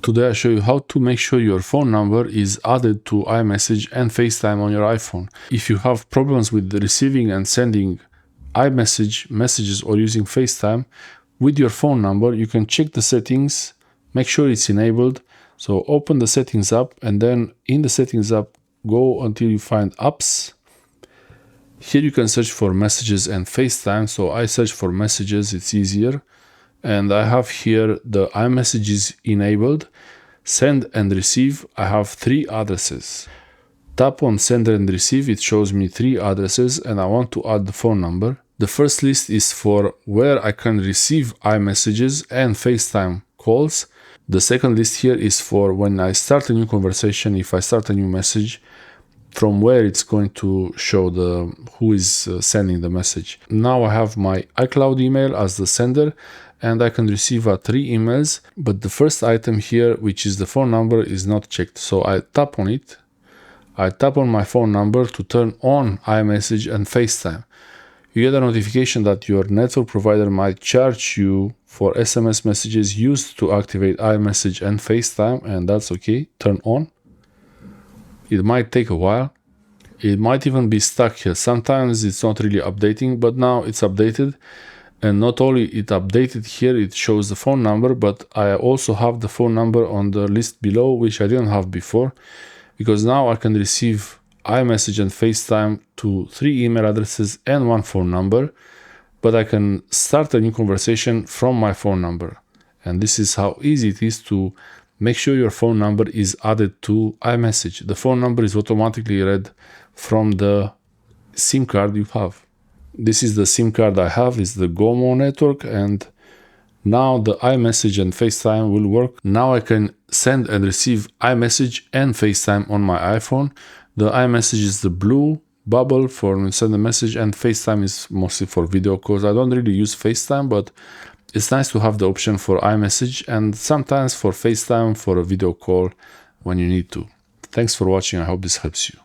Today I show you how to make sure your phone number is added to iMessage and Facetime on your iPhone. If you have problems with receiving and sending iMessage messages or using Facetime with your phone number, you can check the settings, make sure it's enabled. So open the settings app, and then in the settings app, go until you find apps. Here you can search for messages and Facetime. So I search for messages, it's easier. And I have here the iMessage is enabled. Send and receive, I have 3 addresses. Tap on send and receive, it shows me 3 addresses, and I want to add the phone number. The first list is for where I can receive iMessages and Facetime calls. The second list here is for when I start a new conversation, if I start a new message, from where it's going to show who is sending the message. Now I have my iCloud email as the sender, and I can receive 3 emails, but the first item here, which is the phone number, is not checked. So I tap on it. I tap on my phone number to turn on iMessage and Facetime. You get a notification that your network provider might charge you for SMS messages used to activate iMessage and Facetime, and that's okay. Turn on. It might take a while. It might even be stuck here. Sometimes it's not really updating, but now it's updated. And not only it updated here, it shows the phone number, but I also have the phone number on the list below, which I didn't have before, because now I can receive iMessage and Facetime to 3 email addresses and 1 phone number, but I can start a new conversation from my phone number. And this is how easy it is to make sure your phone number is added to iMessage. The phone number is automatically read from the SIM card you have. This is the SIM card I have, it's the GOMO network, and now the iMessage and Facetime will work. Now I can send and receive iMessage and Facetime on my iPhone. The iMessage is the blue bubble for when you send a message, and Facetime is mostly for video calls. I don't really use Facetime, but it's nice to have the option for iMessage and sometimes for Facetime for a video call when you need to. Thanks for watching, I hope this helps you.